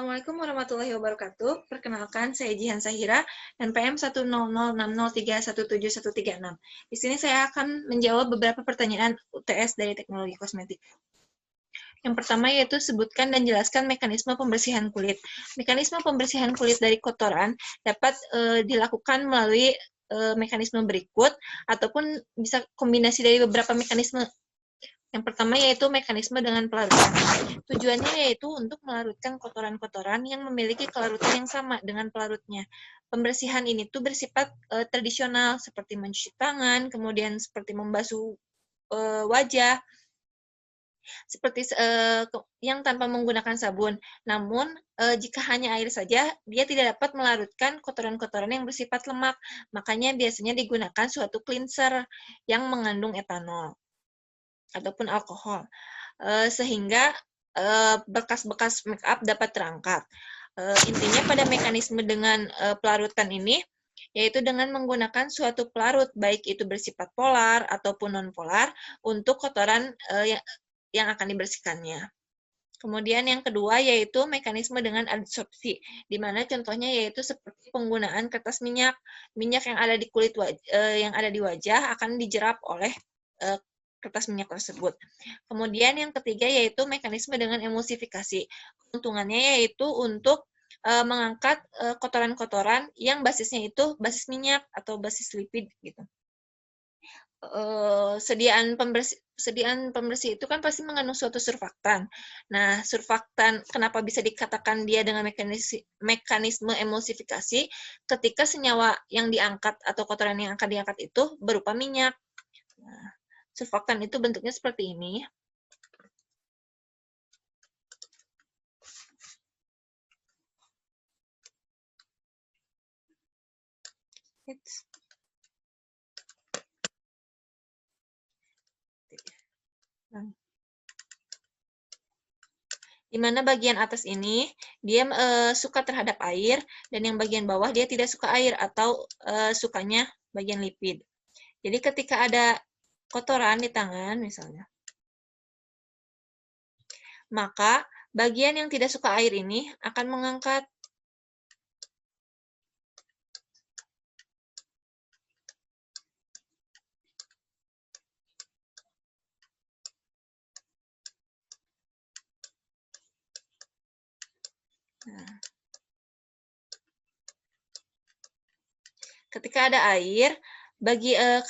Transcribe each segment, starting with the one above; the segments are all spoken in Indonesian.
Assalamualaikum warahmatullahi wabarakatuh. Perkenalkan, saya Jihan Sahira, NPM 1006060317136. Di sini saya akan menjawab beberapa pertanyaan UTS dari teknologi kosmetik. Yang pertama yaitu sebutkan dan jelaskan mekanisme pembersihan kulit. Mekanisme pembersihan kulit dari kotoran dapat dilakukan melalui mekanisme berikut, ataupun bisa kombinasi dari beberapa mekanisme. Yang pertama yaitu mekanisme dengan pelarutan. Tujuannya yaitu untuk melarutkan kotoran-kotoran yang memiliki kelarutan yang sama dengan pelarutnya. Pembersihan ini tuh bersifat tradisional seperti mencuci tangan, kemudian seperti membasuh wajah, seperti yang tanpa menggunakan sabun. Namun, jika hanya air saja, dia tidak dapat melarutkan kotoran-kotoran yang bersifat lemak. Makanya biasanya digunakan suatu cleanser yang mengandung etanol ataupun alkohol, sehingga bekas-bekas make up dapat terangkat. Intinya pada mekanisme dengan pelarutan ini, yaitu dengan menggunakan suatu pelarut, baik itu bersifat polar ataupun non-polar, untuk kotoran yang akan dibersihkannya. Kemudian yang kedua yaitu mekanisme dengan adsorpsi, di mana contohnya yaitu seperti penggunaan kertas minyak. Minyak yang ada di kulit yang ada di wajah akan dijerap oleh kertas minyak tersebut. Kemudian yang ketiga yaitu mekanisme dengan emulsifikasi. Keuntungannya yaitu untuk mengangkat kotoran-kotoran yang basisnya itu basis minyak atau basis lipid gitu. Sediaan pembersih itu kan pasti mengandung suatu surfaktan. Nah, surfaktan kenapa bisa dikatakan dia dengan mekanisme emulsifikasi ketika senyawa yang diangkat atau kotoran yang akan diangkat itu berupa minyak. Nah, surfaktan itu bentuknya seperti ini. Di mana bagian atas ini dia suka terhadap air, dan yang bagian bawah dia tidak suka air atau sukanya bagian lipid. Jadi ketika ada kotoran di tangan misalnya, maka bagian yang tidak suka air ini akan mengangkat. Nah, ketika ada air,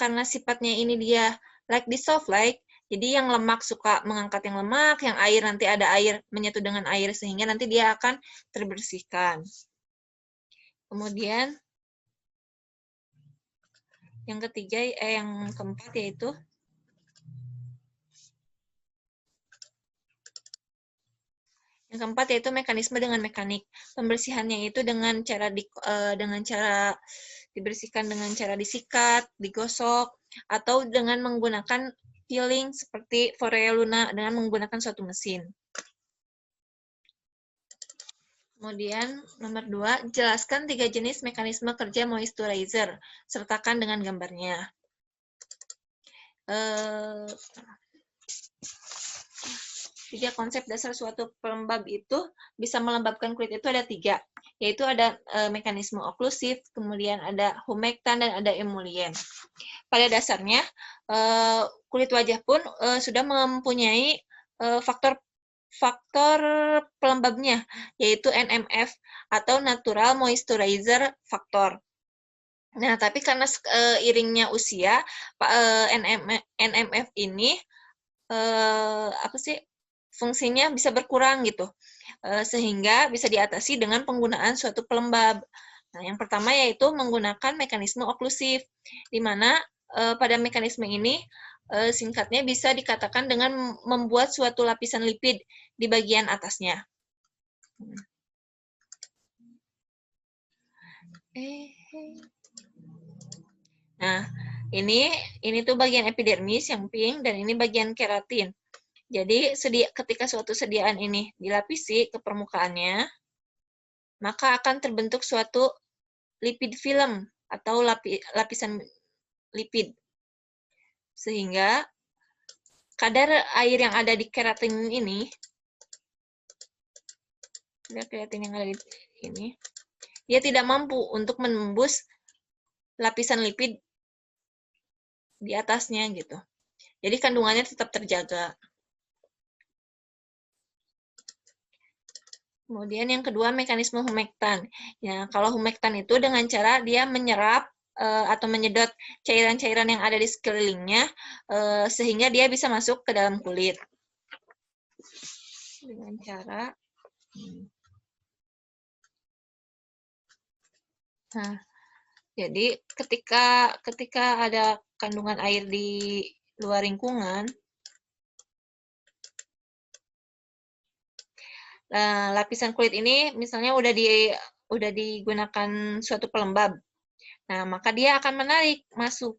karena sifatnya ini dia like dissolve like, jadi yang lemak suka mengangkat yang lemak, yang air nanti ada air menyatu dengan air sehingga nanti dia akan terbersihkan. Kemudian yang ketiga, yang keempat yaitu mekanisme dengan mekanik. Pembersihannya itu dengan cara dibersihkan dengan cara disikat, digosok, atau dengan menggunakan peeling seperti Foreo Luna dengan menggunakan suatu mesin. Kemudian nomor 2, jelaskan 3 jenis mekanisme kerja moisturizer, sertakan dengan gambarnya. Tiga konsep dasar suatu pelembab itu bisa melembabkan kulit itu ada 3, yaitu ada mekanisme oklusif, kemudian ada humektan, dan ada emulien. Pada dasarnya, kulit wajah pun sudah mempunyai faktor pelembabnya, yaitu NMF atau Natural Moisturizer Factor. Nah, tapi karena iringnya usia, NMF ini fungsinya bisa berkurang gitu, sehingga bisa diatasi dengan penggunaan suatu pelembab. Nah, yang pertama yaitu menggunakan mekanisme oklusif, di mana pada mekanisme ini singkatnya bisa dikatakan dengan membuat suatu lapisan lipid di bagian atasnya. Nah, ini tuh bagian epidermis yang pink, dan ini bagian keratin. Jadi, ketika suatu sediaan ini dilapisi ke permukaannya, maka akan terbentuk suatu lipid film atau lapisan lipid. Sehingga kadar air yang ada di keratin ini Kreatin yang ada di ini, dia tidak mampu untuk menembus lapisan lipid di atasnya gitu. Jadi kandungannya tetap terjaga. Kemudian yang kedua, mekanisme humektan. Ya, kalau humektan itu dengan cara dia menyerap atau menyedot cairan-cairan yang ada di sekelilingnya sehingga dia bisa masuk ke dalam kulit. Dengan cara Nah, jadi ketika ada kandungan air di luar lingkungan, lapisan kulit ini misalnya udah digunakan suatu pelembab. Nah, maka dia akan menarik masuk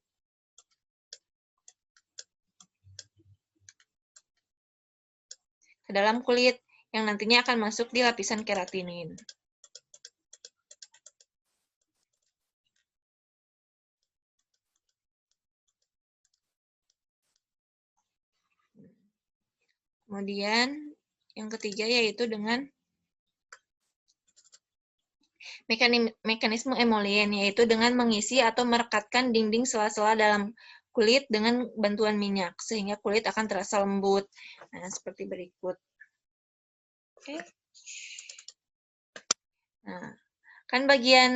ke dalam kulit yang nantinya akan masuk di lapisan keratinin. Kemudian yang ketiga yaitu dengan mekanisme emolien, yaitu dengan mengisi atau merekatkan dinding sela-sela dalam kulit dengan bantuan minyak, sehingga kulit akan terasa lembut. Nah, seperti berikut. Oke. Nah, kan bagian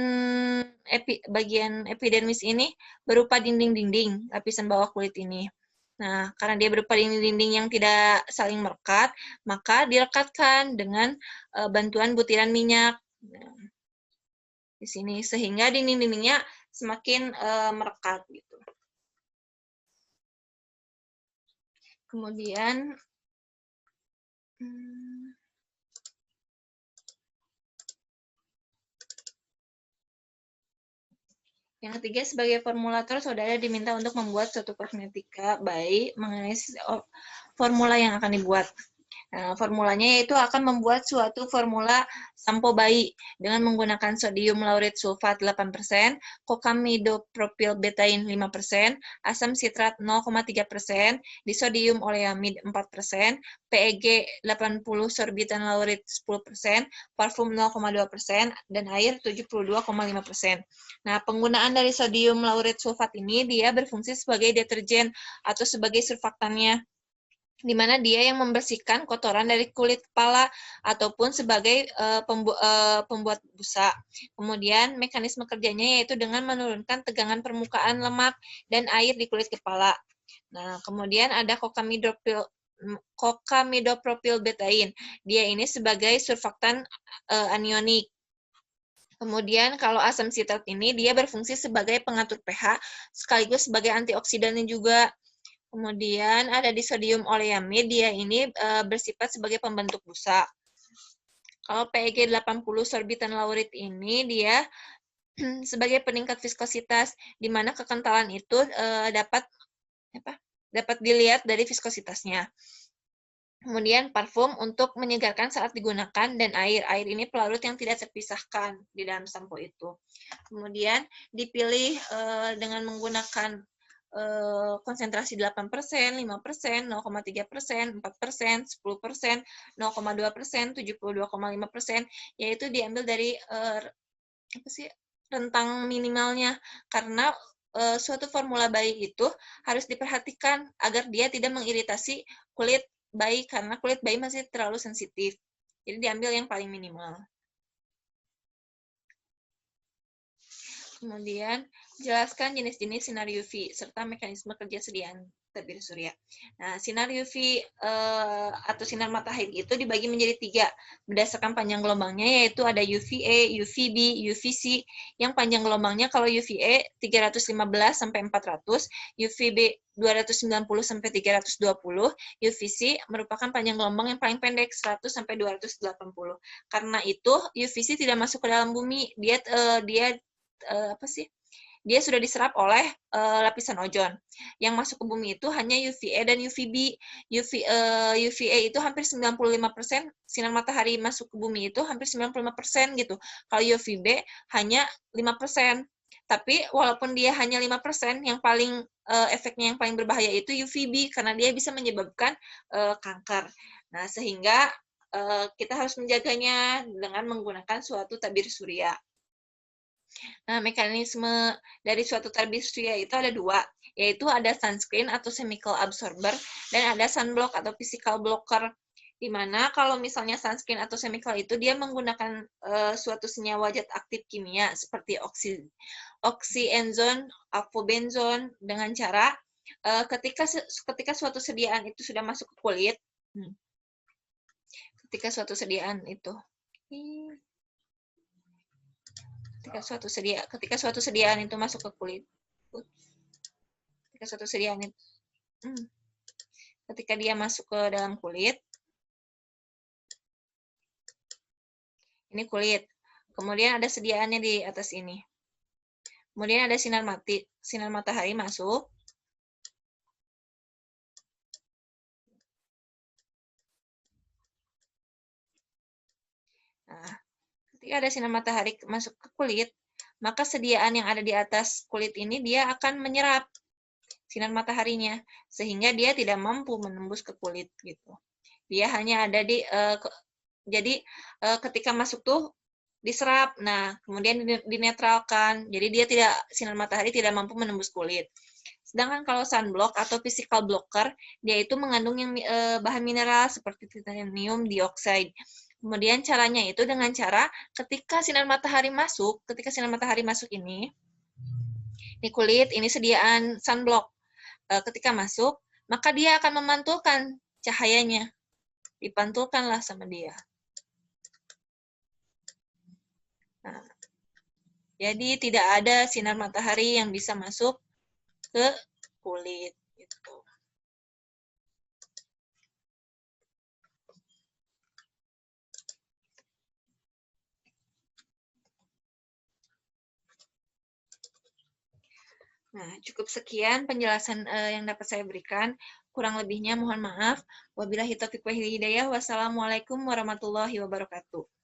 epidermis ini berupa dinding-dinding lapisan bawah kulit ini. Nah, karena dia berupa dinding-dinding yang tidak saling merekat, maka direkatkan dengan bantuan butiran minyak. Nah, di sini sehingga dinding-dindingnya semakin merekat gitu. Kemudian yang ketiga, sebagai formulator, saudara diminta untuk membuat suatu kosmetika baik mengenai formula yang akan dibuat. Nah, formulanya yaitu akan membuat suatu formula sampo bayi dengan menggunakan sodium lauryl sulfat 8%, kokamidopropyl betain 5%, asam sitrat 0,3%, disodium oleamid 4%, PEG 80 sorbitan lauryl 10%, parfum 0,2%, dan air 72,5%. Nah, penggunaan dari sodium lauryl sulfat ini dia berfungsi sebagai deterjen atau sebagai surfaktannya, di mana dia yang membersihkan kotoran dari kulit kepala ataupun sebagai pembuat busa. Kemudian mekanisme kerjanya yaitu dengan menurunkan tegangan permukaan lemak dan air di kulit kepala. Nah, kemudian ada kokamidopropyl betain. Dia ini sebagai surfaktan anionik. Kemudian kalau asam sitrat ini dia berfungsi sebagai pengatur pH sekaligus sebagai antioksidannya juga. Kemudian ada disodium oleamid, dia ini bersifat sebagai pembentuk busa. Kalau PEG 80 sorbitan lauryl ini dia sebagai peningkat viskositas, di mana kekentalan itu dapat dilihat dari viskositasnya. Kemudian parfum untuk menyegarkan saat digunakan, dan air. Air ini pelarut yang tidak terpisahkan di dalam sampo itu. Kemudian dipilih dengan menggunakan konsentrasi 8%, 5%, 0,3%, 4%, 10%, 0,2%, 72,5%, yaitu diambil dari rentang minimalnya, karena suatu formula bayi itu harus diperhatikan agar dia tidak mengiritasi kulit bayi, karena kulit bayi masih terlalu sensitif. Jadi diambil yang paling minimal. Kemudian, jelaskan jenis-jenis sinar UV serta mekanisme kerja sediaan tabir surya. Nah, sinar UV atau sinar matahari itu dibagi menjadi 3 berdasarkan panjang gelombangnya, yaitu ada UVA, UVB, UVC. Yang panjang gelombangnya kalau UVA 315 sampai 400, UVB 290 sampai 320, UVC merupakan panjang gelombang yang paling pendek 100 sampai 280. Karena itu UVC tidak masuk ke dalam bumi, dia sudah diserap oleh lapisan ozon. Yang masuk ke bumi itu hanya UVA dan UVB. UVA itu hampir 95%, sinar matahari masuk ke bumi itu hampir 95% gitu. Kalau UVB hanya 5%. Tapi walaupun dia hanya 5%, yang paling efeknya yang paling berbahaya itu UVB, karena dia bisa menyebabkan kanker. Nah, sehingga kita harus menjaganya dengan menggunakan suatu tabir surya. Nah, mekanisme dari suatu tabir surya itu ada dua, yaitu ada sunscreen atau chemical absorber, dan ada sunblock atau physical blocker. Di mana kalau misalnya sunscreen atau chemical itu dia menggunakan suatu senyawa zat aktif kimia seperti oxyenzone, avobenzone dengan cara ketika suatu sediaan itu sudah masuk ke kulit, ketika suatu sediaan itu masuk ke kulit, ketika dia masuk ke dalam kulit, ini kulit, kemudian ada sediaannya di atas ini, kemudian ada sinar matahari masuk. Nah, ketika ada sinar matahari masuk ke kulit, maka sediaan yang ada di atas kulit ini dia akan menyerap sinar mataharinya, sehingga dia tidak mampu menembus ke kulit gitu. Dia hanya ada di jadi ketika masuk tuh diserap, nah kemudian dinetralkan, jadi dia sinar matahari tidak mampu menembus kulit. Sedangkan kalau sunblock atau physical blocker, dia itu mengandung yang bahan mineral seperti titanium dioksida. Kemudian caranya itu dengan cara ketika sinar matahari masuk ini kulit, ini sediaan sunblock. Ketika masuk, maka dia akan memantulkan cahayanya. Dipantulkanlah sama dia. Nah, jadi tidak ada sinar matahari yang bisa masuk ke kulit. Gitu. Nah, cukup sekian penjelasan yang dapat saya berikan. Kurang lebihnya mohon maaf. Wabillahi taufiq wal hidayah. Wassalamualaikum warahmatullahi wabarakatuh.